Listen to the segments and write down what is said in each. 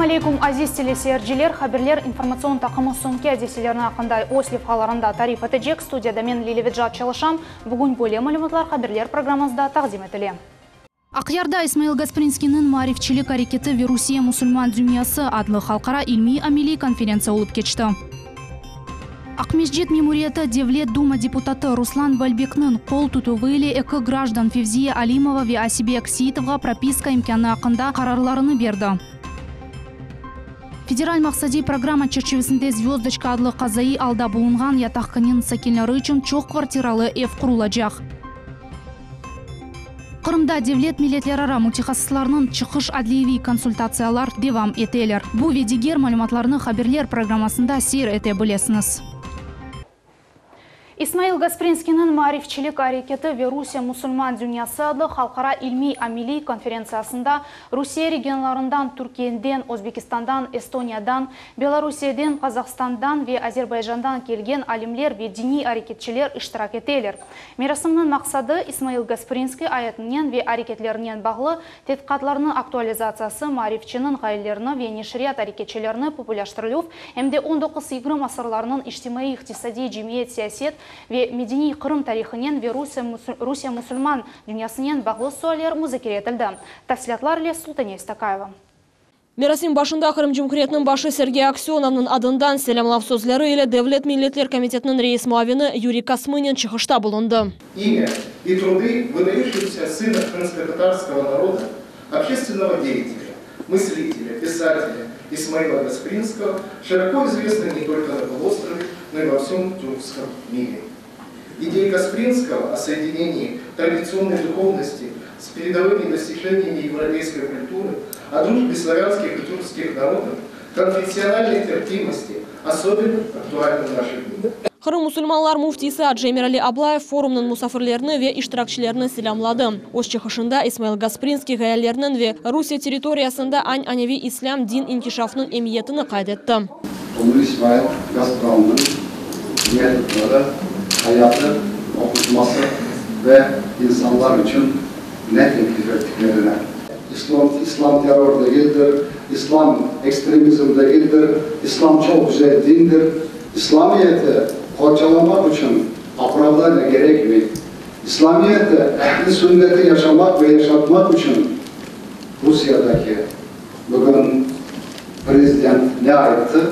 алейкум, азиз телесерджилер, хаберлер информацион тақымы сумке әдеселеріне ақындай Ослив қаларында тариф әтежек. Студияда мен Лилевиджа Чалышам. Бүгін бөле мәліметлер хаберлер программазда тақзим етіле. Ақярда Исмаил Гаспринскийнің марифчилік әрекеті Вирусия мұсылман дүниясы адлы халқара илми амили конференция олып кечті. Ақмешжет мемориеті Девлет Дума депутаты Руслан Бальбекнің қол тұтуғылы экі граждан Февзия Алимова ве Асибек Сиитовға прописка имканы ақында қарарларыны берді. Федераль мақсади программа черчевесінде звездочка адлы қазайы алда бұлынған ятаққынын сакелері үшін чоқ квартиралы эв құрылажақ. Қырымда Девлет милетлерара мультихассысларының чықыш адлеви консультациялар девам етелер. Бұл ведигер малюматларының хаберлер программасында сер ете білесіңіз. Исмаил Гаспринскийнің марифчилік әрекеті Вирусия мұсылман дүниясы адлы халқара илми амили конференциясында Русия регионларынан Түркияден, Өзбекистандан, Эстониядан, Белоруссиядан, Қазақстандан ве Азербайжандан келген алимлер ве дини әрекетчілер иштирак етелер. Мерасымның мақсады Исмаил Гаспринский аятынен ве әрекетлерінен бағлы тетқатларының актуализациясы марифчінің ғайлеріні ве нешрият әрекетчілеріні популяштырылув, әмде 19-20 асырларының иштимаи иқтисади жемиет саясет ve medeni Kırım tarixinен ve Rusiya musulman dünyasının bağlı sualler müzakere etildi. Tafsilatlar ile Sultaniya Истакаева. Мерасим башында Кырым Cumhuriyeti'nin başı Сергей Аксеновның adından selamlав sözleri ile Devlet Milletler Комитетінің рейс muavini Юрий Космынин чыгышта bulundu. Имя и труды выдающегося сына крымско-татарского народа, общественного деятеля, мыслителя, писателя Исмаила Гаспринского широко известны не только на полуострове, но и во всем тюркском мире. Идея Гаспринского о соединении традиционной духовности с передовыми достижениями европейской культуры, о дружбе славянских и тюркских народов, конфессиональной терпимости особенно актуальна в наши дни. Кырым мусульманлар муфтисы Аджемир Аблаев форумның мусафирлеріні ве иштиракчилеріні селямлады. Оз чыгышында Исмаил Гаспринский гаялерінің ве Русия территориясында ань-аневи ислам дин инкишафның эмиетіні кайдетті. Исмаил Гаспринскийнің metodları, hayatı, okutması ve insanlar için ne teklif ettiklerine. İslam terör değildir, İslam ekstremizm değildir, İslam çok güzel dindir. İslamiyet'i kurcalamak için akrabalarla gerekmiyor. İslamiyet'te ehli sünneti yaşamak ve yaşatmak için Rusya'daki bugün prezident ne ayıptı?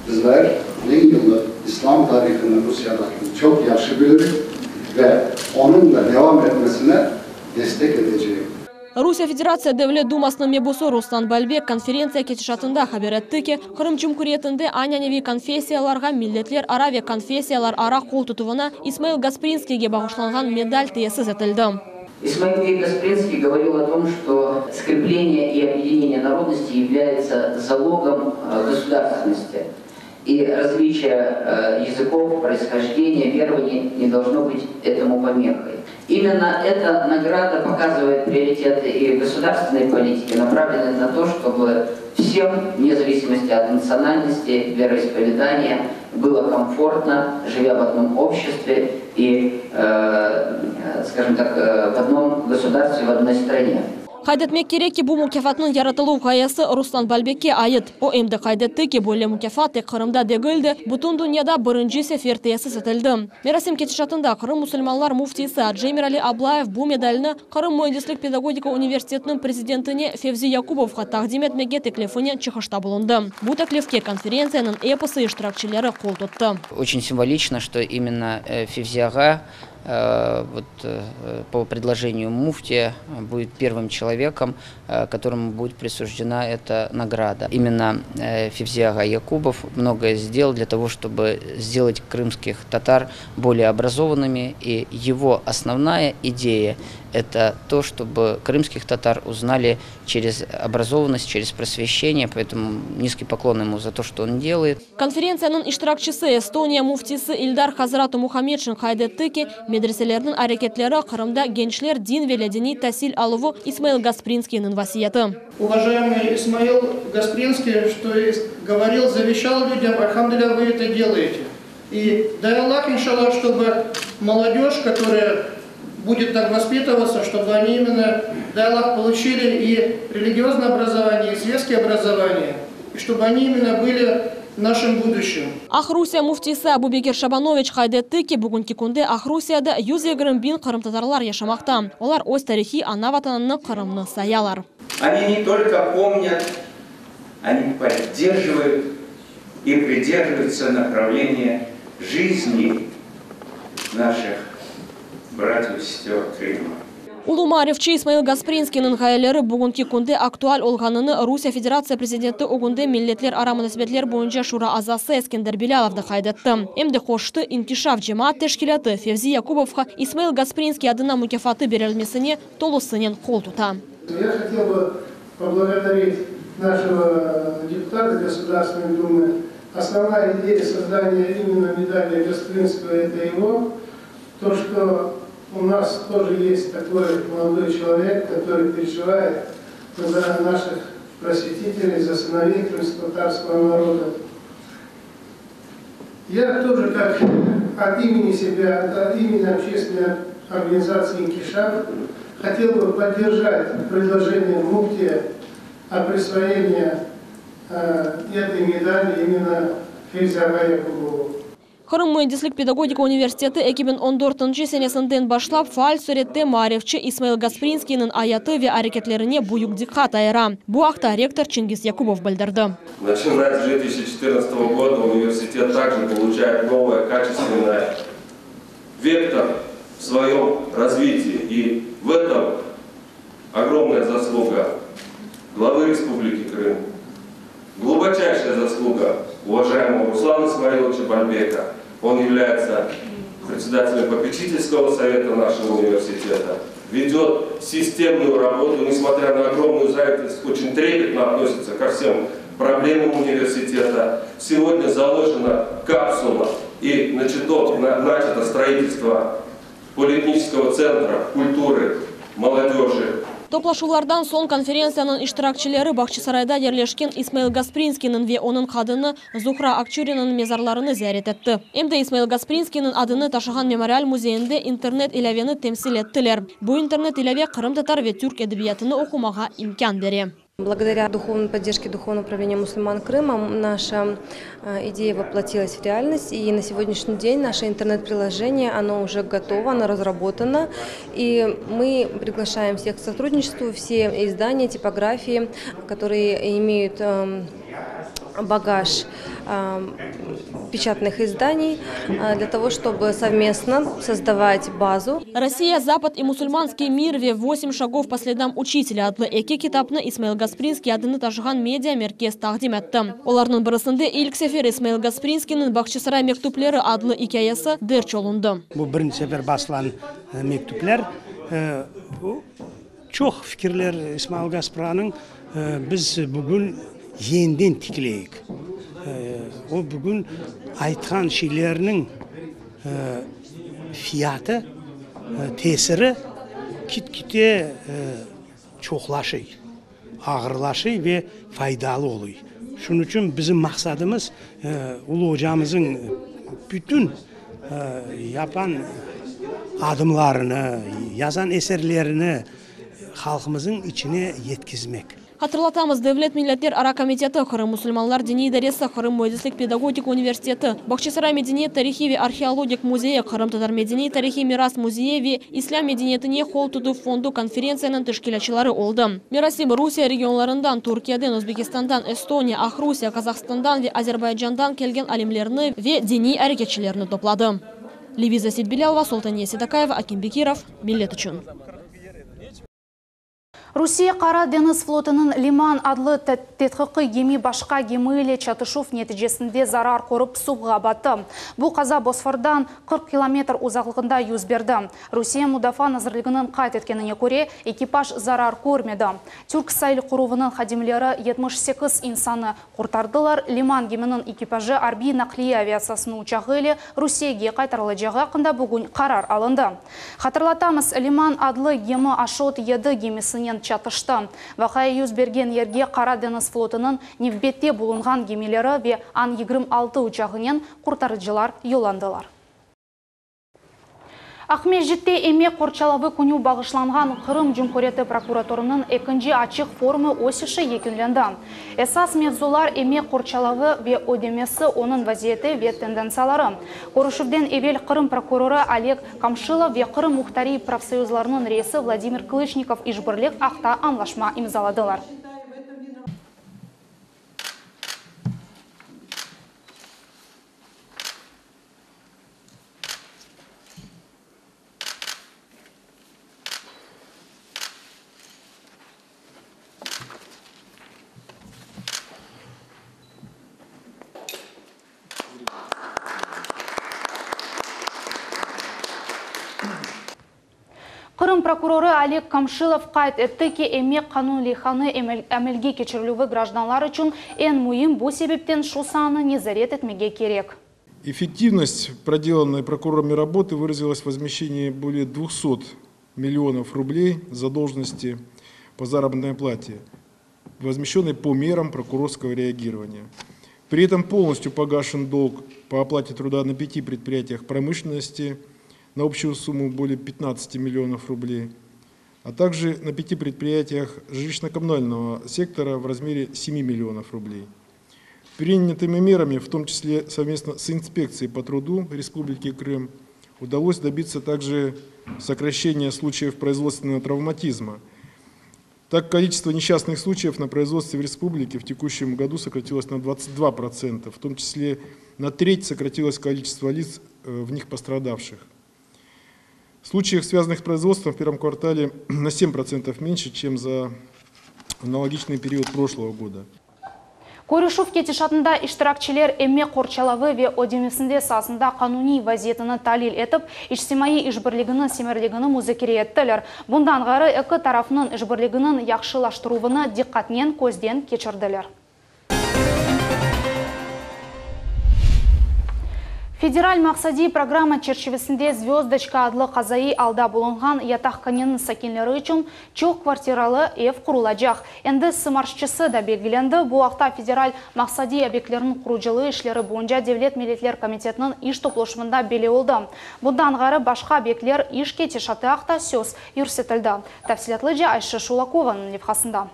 Bizler 1000 yıllık İslam tarihini Rusya'daki çok yaxşı biliriz ve onun da devam etmesine destek edeceğiz. Rusiya Federatsiya Devlet Думасының мебусу Руслан Бальбек конференция кетишатында хабар этти ки, Кырым Cumhuriyetinde ань-аневи конфессияларга миллетлер ара ве конфессиялар ара кол тутуына Исмаил Гаспринскийге багышланган медаль тиесиз этилди. Исмаил Гаспринский говорил о том, что скрепление и объединение народности является залогом государственности. И различие языков, происхождения, верований не должно быть этому помехой. Именно эта награда показывает приоритеты и государственной политики, направленные на то, чтобы всем, вне зависимости от национальности, вероисповедания, было комфортно, живя в одном обществе и, скажем так, в одном государстве, в одной стране. Кайдетмек керек ки, бу мукафатның яратылуу гаясы Руслан Бальбекке айыт. О эмди кайдетти ки, бөле мукафат тек Кырымда дегилди, бутун дуньяда биринчи сефер тиесиз этилди. Мерасим кетишатында Кырым мусульманлар муфтиси Аджемир Аблаев бу медалini Кырым Муэндислик педагогика университетинин президентине Февзи Якубовго тагдим этмекке теклифине чыгышта булунду. Бу теклифке конференциянын эпосы иштиракчилери кол тутtu. Очень символично, что именно Февзияга по предложению муфтия будет первым человеком, которому будет присуждена эта награда. Именно Февзияга Якубов многое сделал для того, чтобы сделать крымских татар более образованными, и его основная идея – это то, чтобы крымских татар узнали через образованность, через просвещение, поэтому низкий поклон ему за то, что он делает. Конференциянын иштиракчысы Эстония муфтисы Ильдар Хазрату Мухаммедшин кайдетти ки, медреселердин аракетлери Кырымда генчлер дин ве дини тасил алуу Исмаил Гаспринскийнин васияты. Уважаемый Исмаил Гаспринский, что говорил, завещал людям, альхамдулилля, вы это делаете. И дай Аллах, иншаллах, чтобы молодежь, которая будет так воспитываться, чтобы они именно, дай Аллах, получили и религиозное образование, и светское образование, и чтобы они именно были нашим будущим. Ахрусия муфтисы Абубекир Шабанович хайдетті ки бүгінгі күнде Ахрусияда 120 бин қырым татарлар яшамақта. Олар өз тарихи ана ватанының қырымны саялар. Они не только помнят, они поддерживают и придерживаются направления жизни наших братьев и сестер Крыма. Улумаревчи Исмаил Гаспринскийнің ғайлері бүгінгі күнде актуаль олғаныны Русия Федерация президенті үгінде миллетлер ара мөнәсәбәтләр буенча шура азасы Эскендер Биляловды хайдатты. Эмді қошты инкишаф жемаат тәшкилаты Февзи Якубовқа Исмаил Гаспринский адына мукафаты берілмесіне толысынен қол тута. Я хотел бы поблагодарить нашего депутата Государственной Думы. Основная идея создания именно медали Гаспринского – это его. То, что у нас тоже есть такой молодой человек, который переживает за наших просветителей, за сыновей крымско-татарского народа. Я тоже, как от имени себя, от имени общественной организации «Инкишаф», хотел бы поддержать предложение муфтия о присвоении этой медали именно Февзи Якубову. Қырым Mühendislik педагогика университеті 2014 сенесінден башлап фаал суретте Маревчи Исмаил Гаспринскийнің аяты ве әрекетлеріне буюк диққат айыра. Бу акта ректор Чингис Якубов білдірді. Начиная с 2014 года университет также получает новое качественное вектор в своем развитии. И в этом огромная заслуга главы Республики Крым, глубочайшая заслуга уважаемого Руслана Исмаиловича Бальбека. Он является председателем попечительского совета нашего университета, ведет системную работу, несмотря на огромную занятость, очень трепетно относится ко всем проблемам университета. Сегодня заложена капсула и начато строительство политического центра культуры молодежи. Топлашулардан сон конференцияның иштиракчылары Бакчысарайда ерлешкен Исмаил Гаспринскийнің ве оның қадыны Зухра Акчуринның мезарларыны зиярет етті. Эмде Исмаил Гаспринскийнің адыны ташыған мемориал музейінде интернет-иләвені темсил еттілер. Бу интернет-иләве Қырым-татар ве түрк әдебиятыны оқумаға имкан бере. Благодаря духовной поддержке Духовного управления мусульман Крыма наша идея воплотилась в реальность. И на сегодняшний день наше интернет-приложение оно уже готово, оно разработано. И мы приглашаем всех к сотрудничеству, все издания, типографии, которые имеют багаж печатных изданий, для того, чтобы совместно создавать базу. Россия, Запад и мусульманский мир ве 8 шагов по следам учителя адлы эки китапны Исмаил Гаспринский адыны ташыған медиа меркез тақдим етті. Оларның бірісінде илк сефер Исмаил Гаспринскийнің Бакчысарай мектуплері адлы икаясы дер чолунды. Бұл бірінші сефер басылан мектуплер. Çok fikirler İsmail Gaspraның biz bugün yeniden tikleyik. O bugün aytkan şeylerinin fiyatı, tesiri kit-kite çoxlaşıyor, ağırlaşıyor ve faydalı oluyor. Şunun için bizim maksadımız Ulu Hocamızın bütün yapan adımlarını, yazan eserlerini halkımızın içine yetkizmek. Hatırlatамыз, Devlet Milletler Ара комитеті Қырым мұсылманлар діни идаресі Қырым Mühendislik педагогика университеті, Бакчысарай мәдениет тарихи ве археологик музейі, Қырым татар мәдени тарихи мирас музейі ве ислам мәдениетіне қол туду фонду конференцияның тәшкилатчылары олды. Мерасим Русия регионларынан, Туркиядан, Өзбекистандан, Эстония, Ахрусия, Казахстандан ве Азербайджандан келген алимлерні ве дини әрекетчілерні топлады. Левиза Сидбилялова, Солтания Седакаева, Аким Бекиров, Миллет үшін. Русия Қара Деңіз флотының Лиман адлы тетқиқи геми башқа гемиле чатышув нәтижесінде зарар көріп суға баты. Бұл қаза Босфордан 40 километр ұзақлығында юз берді. Русия Мудафа назырлығының қайт еткеніне көре экипаж зарар көрмеді. Түрк сайыл құруының хадимлері 78 инсаны құртардылар. Лиман гемінің экипажы Арби нақли авиациясының учағы Русияге қайтарылы жағы қында бүгін қарар алынды. Хатырлатамыз, Лиман адлы гемі Ашот еді гемісінен чатышты. Вақай юз берген ерге Қара Деңіз флотының невбетте болынған гемелері ве Ан-26 учағынен құртарыжылар йоландылар. Ахмежитте эме Корчалавы күнү багышланган Кырым Жумхуриети прокуратурунун экинчи ачык форуму осиши экинленди. Эсас мевзулар эме Корчалавы ве одемеси онун вазиети ве тенденциялары. Корушевден эвел Кырым прокурору Олег Камшилов ве Кырым Мухтари профсоюзларынын рейси Владимир Клычников ишбирлик акта аңлашма имзаладылар. Кырым прокурору Олег Камшилов кайт этти ки эме канун лейханы әмелге кечирилүүгө гражданлар үчүн эң муhim бу себептен шу саны незарет этмеге керек. Эффективность проделанной прокурорами работы выразилась в возмещении более 200 миллионов рублей задолженности по заработной плате, возмещенной по мерам прокурорского реагирования. При этом полностью погашен долг по оплате труда на 5 предприятиях промышленности на общую сумму более 15 миллионов рублей, а также на 5 предприятиях жилищно-коммунального сектора в размере 7 миллионов рублей. Принятыми мерами, в том числе совместно с инспекцией по труду Республики Крым, удалось добиться также сокращения случаев производственного травматизма. Так, количество несчастных случаев на производстве в республике в текущем году сократилось на 22%, в том числе на треть сократилось количество лиц в них пострадавших. Случаев, связанных с производством, в первом квартале на 7% меньше, чем за аналогичный период прошлого года. Көрішув кетишатында иштиракчилер эме Корчалавы ве одемесинде сасында кануний вазиетini талил этип, ичтимаий ишбирлигинин семерлигини музакире эттилер. Bundan гары эки тарафнын ишбирлигинин якшылаштырууну диккатнен көзден кечирдилер. Федераль максади программа черчевесінде «Звездочка» адлы казайы алда болунган ятаққаненің сакинлері үшін чоқ квартиралы эв құрылажақ. Энді сымаршчысы да белгіленді. Бұл ақта федераль максади объектлерінің құружылы ішлері бойынша Девлет милитлер комитетінің иш топлошымында беле oldu. Бұндан ғары башқа объектлер иш кетишаты ақта сөз үрсетілді. Тәфсилатлы Айша Шулакованың левхасында.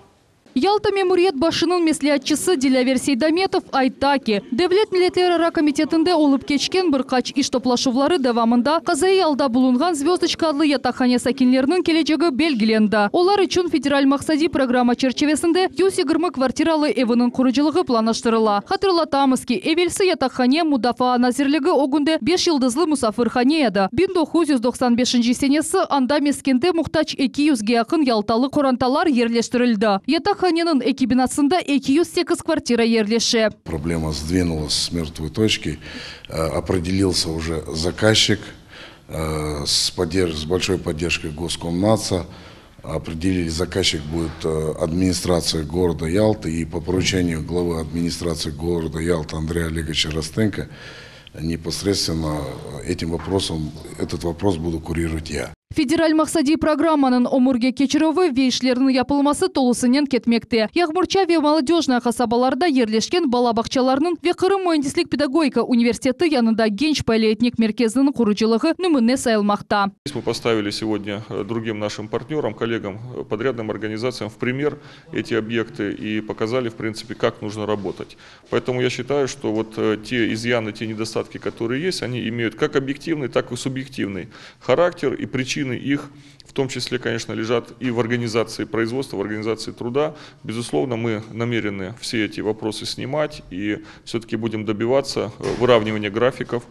Ялта мемуриет башының меслиятчысы Дилявер Сейдаметов айтаки. Девлет милитлер комитетінде олып кечкен бір қач иш топлашулары давамында казайы алда булунган «Звездочка» адлы ятақхане сакинлерінің келечегі белгіленді. Олар үшін федераль максади программа черчевесінде 120 квартиралы эвінің құрыжылығы планаштырыла. Хатырлатамыз ки, эвелсі ятақхане мудафа назирлігі огунде 5 йылдызлы мусафырхане еді. 1995 сенесі анда мескенде мұқтач 200-ге якын ялталы қоранталар ерлештірілді. Ятақханенің экибинасында 208 квартира ерлеше. Проблема сдвинулась с мертвой точки. Определился уже заказчик с большой поддержкой Госкомнадзора. Определили, заказчик будет администрация города Ялты, и по поручению главы администрации города Ялты Андрея Олеговича Ростенко непосредственно этот вопрос буду курировать я. Федераль максади программанын омурге кечировы вейшлерінің япылмасы толысынен кетмекте. Яғмурча ве молодежная хасабаларда ерлешкен балабақчаларының ве Кырым муэндислик педагогика университеті янында генч полиэтник меркезінің құрыжылығы нүмінне сайылмақта. Мы поставили сегодня другим нашим партнерам, коллегам, подрядным организациям в пример эти объекты и показали, в принципе, как нужно работать. Поэтому я считаю, что вот те изъяны, те недостатки, которые есть, они имеют как объективный, так и субъективный характер, и причины их, в том числе, конечно, лежат и в организации производства, в организации труда. Безусловно, мы намерены все эти вопросы снимать и все-таки будем добиваться выравнивания графиков.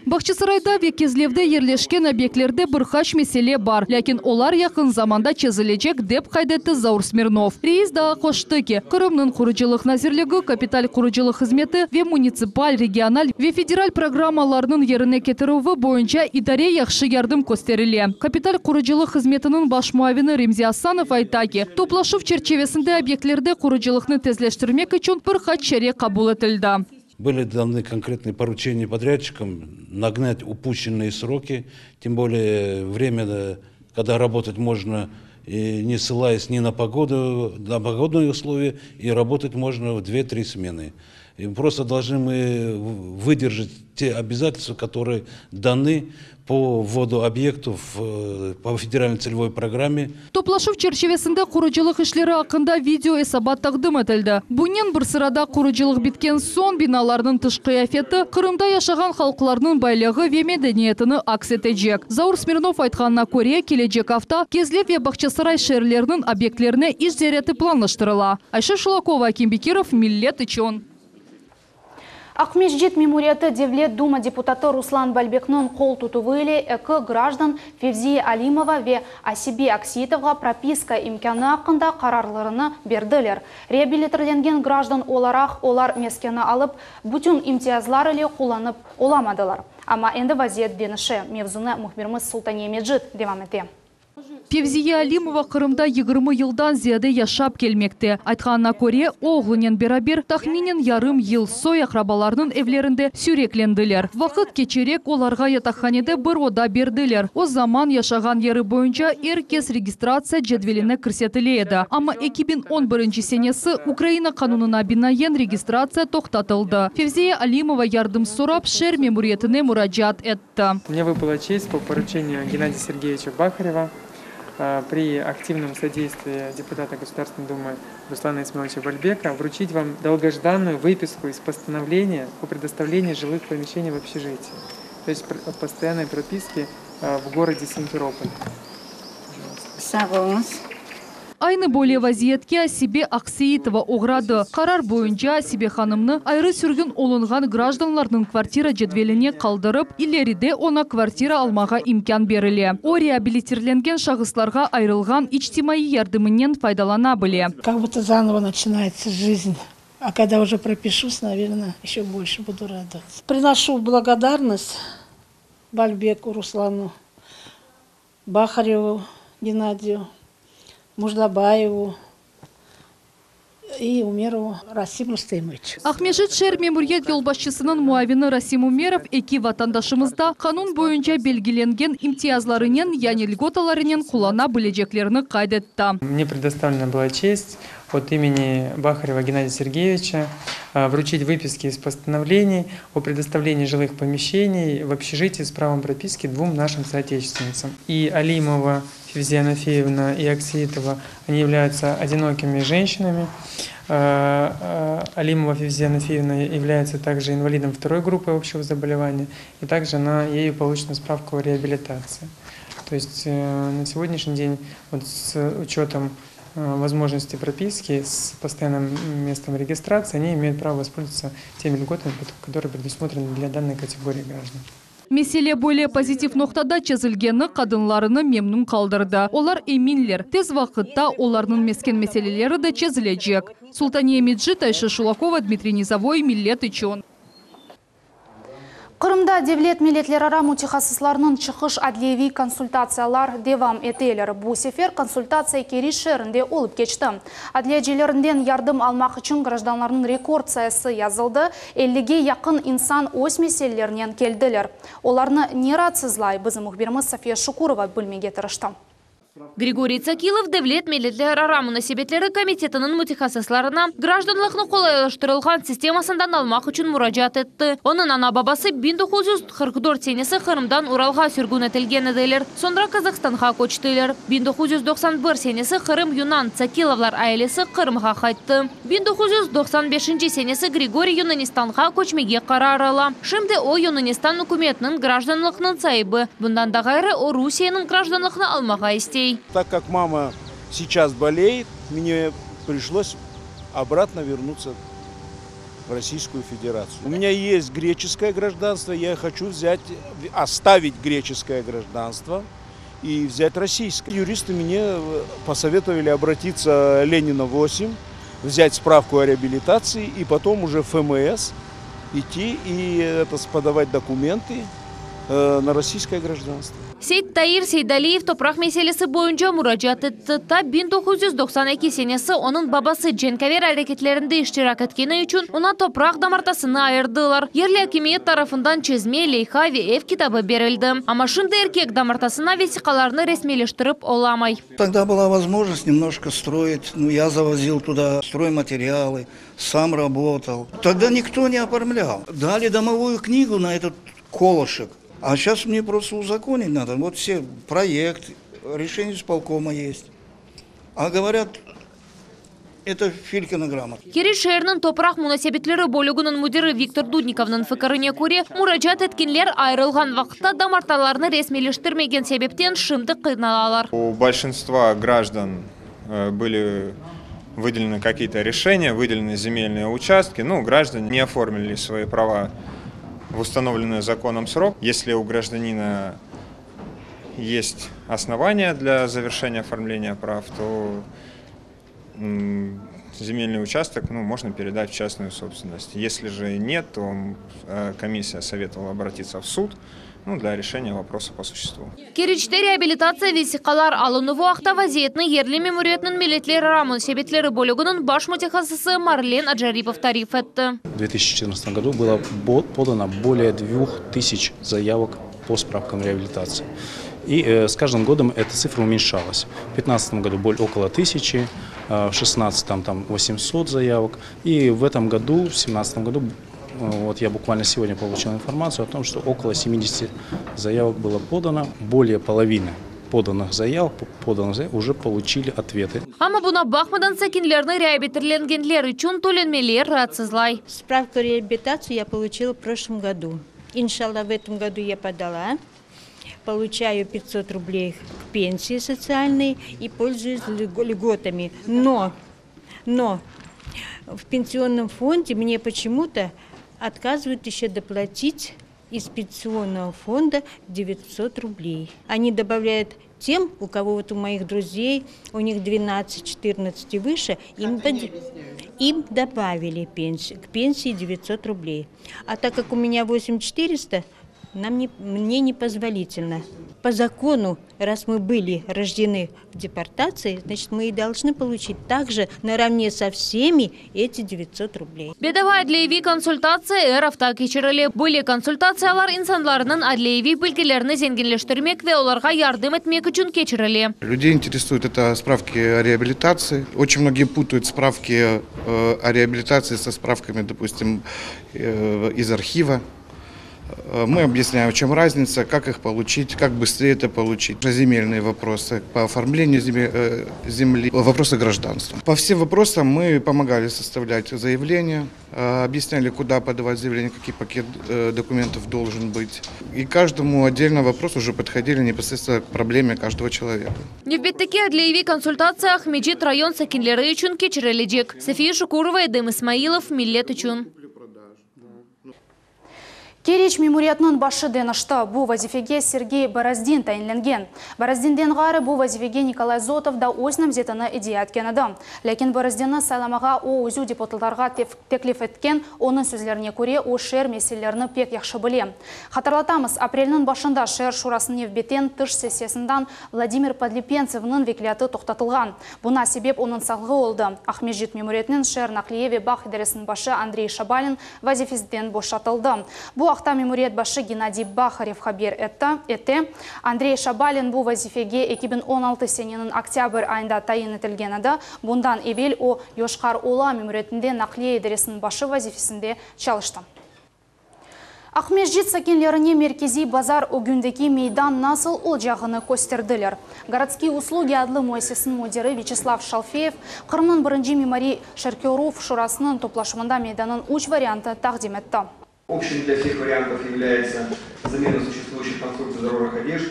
Бақчысырайда векезлевде ерлешкен объектлерде бірқаш меселе бар. Ләкин олар яқын заманда чезілечек деп қайдетті Заур Смирнов. Рейс дағы қоштыки. Қырымның құрыжылық назирлігі, капиталь құрыжылық қызметі ве муниципаль, региональ ве федераль программаларының еріне кетіруі бойынша идаре яқшы ярдым көстеріле. Капиталь құрыжылық қызметінің баш муавины Ремзи Асанов айтаки. Топлашув черчевесінде объектлерде құрыжылықны тезлештірмек үшін бірқаш шаре қабыл етілді. Были даны конкретные поручения подрядчикам нагнать упущенные сроки, тем более время, когда работать можно, не ссылаясь ни на погоду, на погодные условия, и работать можно в 2-3 смены. И просто должны мы выдержать те обязательства, которые даны по вводу объектов по федеральной целевой программе. Топлашув черчевесінде құружилық ішлері ақында видео эсабат тақдым етілді. Бұнен бір сырада құружилық біткен сон биналарының тышқы қияфеті Қырымда яшаған халқыларының байлығы ве мәдениетіні акс етежек. Заур Смирнов айтқанына көре келечек авта Кезлев ве Бақчасарай шерлерінің объектлеріне иш зереті планлаштырыла. Айша Шулакова, Аким Бекиров, Миллет Ичон. Ақмешжет мемориаты Девлет Дума депутаты Руслан Бальбекнің қол тұтуылы әкі граждан Февзия Алимова ве Асибе Аксиетовға прописка имканы ақында қарарларыны берділер. Реабилитерленген граждан олар мескені алып, бүтін имтиязлар әлі қоланып оламадылар. Ама енді вазиет деніші мевзуны мұхбирміз Султания Меджид девам ете. Февзия Алимова Қырымда 20 жылдан зияде яшап келмекте. Айтқанына көре, оғлынен берабер тахминен ярым ел сой ақрабаларының евлерінде сүйрекленділер. Вақыт кечерек оларға ятақханеде бір ода берділер. О заман яшаған ері бойынша еркес регистрация жедвеліне кірсетілі еді. Ама 2011 сенесі Украина қанунына бинаен регистрация тоқтатылды. Февзия Алимова ярдым сұрап шер мемориетіне мұраджат етті. Мне выпала честь по поручению Геннадия Сергеевича Бахарева при активном содействии депутата Государственной Думы Руслана Исмаиловича Бальбека вручить вам долгожданную выписку из постановления о предоставлении жилых помещений в общежитии, то есть о постоянной прописке в городе Симферополь. Айны более вазиетке Асибе Аксиетова оғрады. Қарар бойынша Асибе ханымны айры сүргін олынған гражданлардың квартира жедвеліне қалдырып, илериде она квартира алмаға имкан беріле. О реабилитирленген шағысларға айрылған ичтимаи ярдымынен файдалана біле. Как будто заново начинается жизнь. А когда уже пропишусь, наверное, еще больше буду радоваться. Приношу благодарность Бальбеку Руслану, Бахареву Геннадию, Муждабаеву и Умерову Расиму Рустемовичу. Ақмешіт шер мемориет елбасшысының муавины Расим Умеров эки ватандашымызда қанун бойынша белгіленген имтиязларынен, яғни льготаларынен құлана білежеклеріні қайдетті. Мне предоставлена была честь от имени Бахарева Геннадия Сергеевича вручить выписки из постановлений о предоставлении жилых помещений в общежитии с правом прописки двум нашим соотечественницам. И Алимова Февзия Нафеевна и Аксиетова, они являются одинокими женщинами. Алимова Февзия Нафеевна является также инвалидом второй группы общего заболевания, и также ею получена справка о реабилитации. То есть на сегодняшний день вот с учетом возможности прописки с постоянным местом регистрации, они имеют право воспользоваться теми льготами, которые предусмотрены для данной категории граждан. Меселе более позитив ноқтада чезілгені қадынларыны мемнун қалдырды. Олар эминлер. Тез вақытта оларның мескен меселелері де чезілежек. Султания Меджид, Айша Шулакова, Дмитрий Низовой, Миллет Ичон. Қырымда Девлет милетлерара мутихасысларының чықыш адлеви консультациялар девам етелер. Бұл сефер консультация кері шерінде олып кечті. Адледжелерінден ярдым алмақ үшін гражданларының рекорд саясы язылды. 50-ге яқын инсан ось меселелерінен келділер. Оларны нератсызлай бізім мұхбиріміз София Шукурова бөлмеге тырышты. Григорий Цакилов Девлет милетлерара мунасибетлері комитетінің мутихасысларына гражданлықны қолайлаштырылған системасындан алмақ үшін мұражат етті. Оның ана бабасы 1944 сенесі Қырымдан Уралға сүргін етілген еділер. Сондра Казахстанға көчтілер. 1991 сенесі Қырым Юнан Цакиловлар айлесі Қырымға қайтты. 1995 сенесі Григорий Юнанистанға көчмеге қарарыла. Шымды о Юнанистан үкіметінің гражданлықның сайыбы. Бұндан да ғайры о Русияның гражданлықны алмаға істей. Так как мама сейчас болеет, мне пришлось обратно вернуться в Российскую Федерацию. У меня есть греческое гражданство, я хочу оставить греческое гражданство и взять российское. Юристы мне посоветовали обратиться Ленина 8, взять справку о реабилитации и потом уже в ФМС идти и подавать документы на российское гражданство. Сейт Таир Сейдалиев топрақ меселесі бойынша мұражат етті. 1992 сенесі оның бабасы Дженкавер әрекетлерінде іштирак еткені үшін ona топрақ дамартасыны айырдылар. Ерлі әкемет тарафындан Чезме, Лейхави, Эв китабы берілді. Ама шынды еркек дамартасына весиқаларны ресмелештіріп оламай. Тогда была возможность немножко строить. Я завозил туда стройматериалы, сам работал. Тогда никто не оформлял. Дали домовую книгу на этот колышек. А сейчас мне просто узаконить надо. Вот все проект, решение исполкома есть. А говорят, это Филькина грамота. Керешернің топрақ мұнасебетлері бөлігінің мүдірі Виктор Дудниковның фікіріне көре, мұражат еткенлер айырылған вақытта дамарталарны ресмелештірмеген себептен шымды қиналалар. У большинства граждан были выделены какие-то решения, выделены земельные участки. Граждане не оформили свои права в установленный законом срок. Если у гражданина есть основания для завершения оформления прав, то земельный участок можно передать в частную собственность. Если же нет, то комиссия советовала обратиться в суд для решения вопроса по существу. Керечте реабилитация весиқалар алыны вақта вазиетні ерлі мемориетінің милетлері рамын себетлері бөлігінің баш мутехасысы Марлен Аджарипов тариф етті. В 2014 году было подано более 2000 заявок по справкам реабилитации. И с каждым годом эта цифра уменьшалась. В 2015 году около 1000, в 2016 там 800 заявок. И в этом году, в 2017 году, вот я буквально сегодня получил информацию о том, что около 70 заявок было подано. Более половины поданных заявок уже получили ответы. Ама буна бахмадан сакинлерны реабилитирленгенлер üçün төленмелер раатсызлай. Справку реабилитацию я получила в прошлом году. Иншалла, в этом году я подала. Получаю 500 рублей к пенсии социальной и пользуюсь льготами. Но в пенсионном фонде мне почему-то отказывают еще доплатить из пенсионного фонда 900 рублей. Они добавляют тем, у кого вот у моих друзей, у них 12-14 и выше, им добавили к пенсии 900 рублей. А так как у меня 8400, мне непозволительно. По закону, раз мы были рождены в депортации, значит, мы и должны получить также наравне со всеми эти 900 рублей. Бедовая адлееви консультация эрафта кечереле. Были консультациялар инсанларының адлееви білгілеріні зенгенлештірмек ве оларға ярдым етмек үшін кечереле. Людей интересуют это справки о реабилитации. Очень многие путают справки о реабилитации со справками, допустим, из архива. Мы объясняем, в чем разница, как их получить, как быстрее это получить. Земельные вопросы по оформлению земли, вопросы гражданства. По всем вопросам мы помогали составлять заявления, объясняли, куда подавать заявление, какой пакет документов должен быть. И каждому отдельно вопросу уже подходили непосредственно к проблеме каждого человека. Невбеттеки адлееви консультациях Меджит район сакинлері үшін кечерележек. София Шукурова, Эдем Исмаилов, Миллет үшін. Кереч мемориятның башы денашта бұл вазифеге Сергей Бороздин тайынленген. Бороздинден ғары бұл вазифеге Николай Зотов да осынам зетіні идея әткені. Ләкин Бороздинны сайламаға о өзі депутаттарға теклиф еткен, оның сөзлеріне көре о шер меселеріні пек яқшы біле. Қатарлатамыз, апрелінің башында шер шурасын евбетен тыш сессиясындан Владимир Подлипенцевның векілияты тоқтатылған. Бұна себеп оның салғы олды. Ахмеджит мемориятның шер Нақлиеве бақ идаресінің башы Андрей Шабалин вазифезден бошатылды. Бұл Ақта мемориет башы Геннадий Бахарев хабер етті. Андрей Шабалин бұл вазифеге 2016 сененің октябрь айында тайын етілген еді. Бұндан евел о Йошқар Ола мемориетінде Нақлия идаресінің башы вазифесінде чалышты. Ахмеджит сакенлеріне меркези базар огүндеки мейдан насыл ол жағыны көстерділер. Городские услуги адлы муэссесінің модері Вячеслав Шалфеев Қырымның бірінші мемори Шеркеуров шурасының топлашымында мейданын уч варианты тақдим етті. Общим для всех вариантов является замена существующих конструкций дорожных одежд,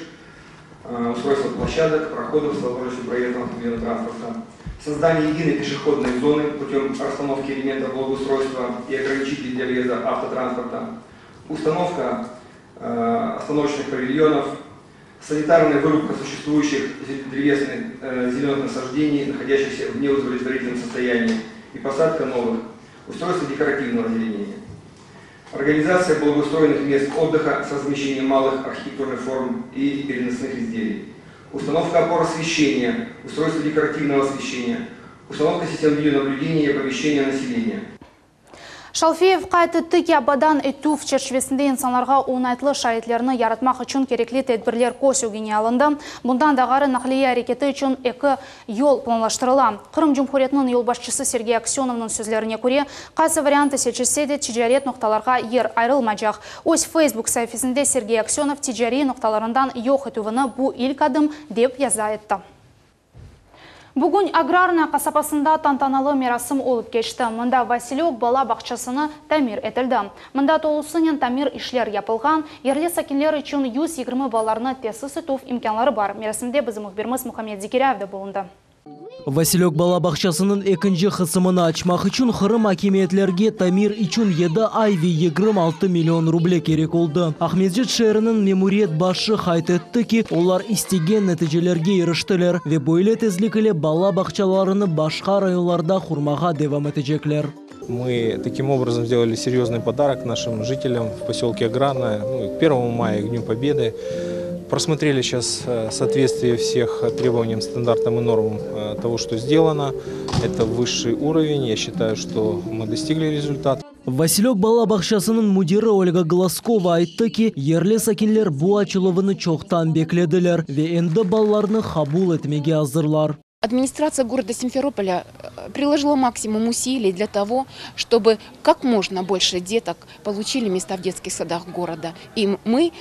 устройство площадок, проходов с возможностью проезда автомобильного транспорта, создание единой пешеходной зоны путем расстановки элементов благоустройства и ограничителей для въезда автотранспорта, установка остановочных павильонов, санитарная вырубка существующих древесных зеленых насаждений, находящихся в неудовлетворительном состоянии, и посадка новых, устройство декоративного озеленения. организация благоустроенных мест отдыха с размещением малых архитектурных форм и переносных изделий, установка опор освещения, устройство декоративного освещения, установка систем видеонаблюдения и оповещения населения. Шалфеев қайты тік ябадан әттуф черчевесінде инсанларға оңайтлы шайетлеріні яратмақ үшін керекли тәдбірлер көсеугене алынды. Бұндан дағары нақлия әрекеті үшін екі ел планлаштырыла. Қырым Жұмхуретінің ел башчысы Сергей Аксеновның сөзлеріне көре, қайсы варианты сечілсе де тижарет ноқталарға ер айрылмажақ. Өз Facebook сәйфесінде Сергей Аксенов тижари ноқталарындан йоқ етуіні бұл ilk adım деп яза етті. Бүгін аграрная қасапасында тантаналы мерасым олып кешті. Мұнда Василек бала бақшасыны тәмір етілді. Мұнда толысынен тәмір ішлер япылған, ерлі сәкенлер үшін 120 баларыны тесі сүтув имканлары бар. Мерасымде біздің мұхбиріміз Мұхаммед Зикиряевді болынды. Василек бала бақшасының екінші қысымыны açmaq үшін Қырым акимиетлерге тамир üçün 7 айви 26 миллион рубле керек oldu. Ахмеджет шерінің мемуриет башы хайт etті ки, олар истеген нәтижелерге еріштілер ве бойле тезлікілі бала бақшаларыны башқа районларда құрмаға девам етежеклер. Мы таким образом сделали серьезный подарок нашим жителям в поселке Аграрное, к 1 мая, к Дню Победы. Просмотрели сейчас соответствие всех требованиям, стандартам и нормам того, что сделано. Это высший уровень. Я считаю, что мы достигли результата. Василек бала бақшасының мудирі Ольга Глазкова айтты ки, ерлі сәкенлер бұл ачылығыны чоқтан бекледілер ве энді балаларны қабул етмеге азырлар. Администрация города Симферополя приложила максимум усилий для того, чтобы как можно больше деток получили места в детских садах города. И мы,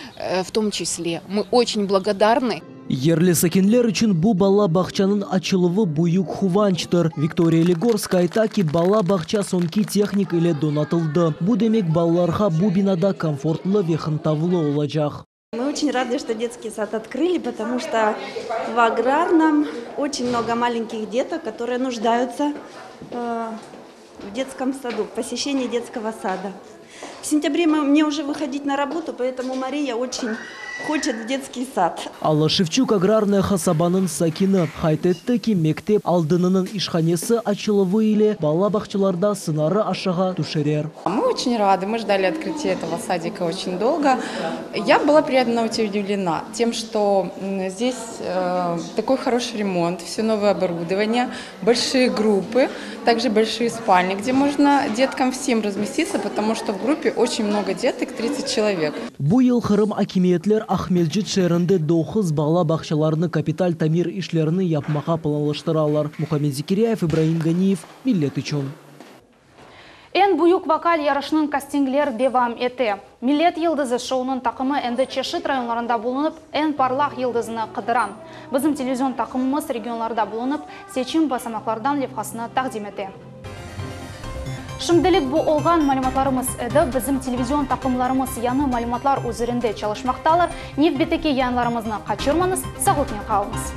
в том числе, мы очень благодарны. Ерлі сәкенлер үшін бұл бала бақчаның ачылығы бұйық хуванчтыр. Виктория Легорска айта ки, бала бақча сонки техник или донатылды. Бұл демек балаларға бұл бинада комфортлы ве хынтавлы олачақ. Мы очень рады, что детский сад открыли, потому что в Аграрном очень много маленьких деток, которые нуждаются в детском саду, в посещении детского сада. В сентябре мне уже выходить на работу, поэтому Мария очень хочет в детский сад. Алла Шевчук аграрная хасабанын сакины хайт etті ки, мектеп алдынының ишханесі ачылығы или бала бақчаларда сынары ашаға тушерер. Мы очень рады, мы ждали открытия этого садика очень долго. Я была приятно удивлена тем, что здесь такой хороший ремонт, все новое оборудование, большие группы, также большие спальни, где можно деткам всем разместиться, потому что в группе очень много деток, 30 человек. Бұл ел Қырым акимиетлер Ахмеджет шерінде 9 бала бақшаларыны капиталь тамир ишлеріні япмаға планлаштыралар. Мұхаммед Зикиряев, Ибраим Ганиев, Миллет үшін. Эн бұйық вокал ярышының кастинглер девам еті. Миллет елдізі шоуның тақымы әнді чешіт районларында болынып, эн парлақ елдізіні қыдыран. Біздің телевизион тақымымыз регионларда болынып, сечім басамақлардан левхасыны тақдим еті. Шымдылық бұл олған малюматларымыз әді, біздің телевизион тақымларымыз яны малюматлар өзірінде чалышмақталар. Неф бетеке янларымызны қачырманыз, сағылтмен қалыңыз.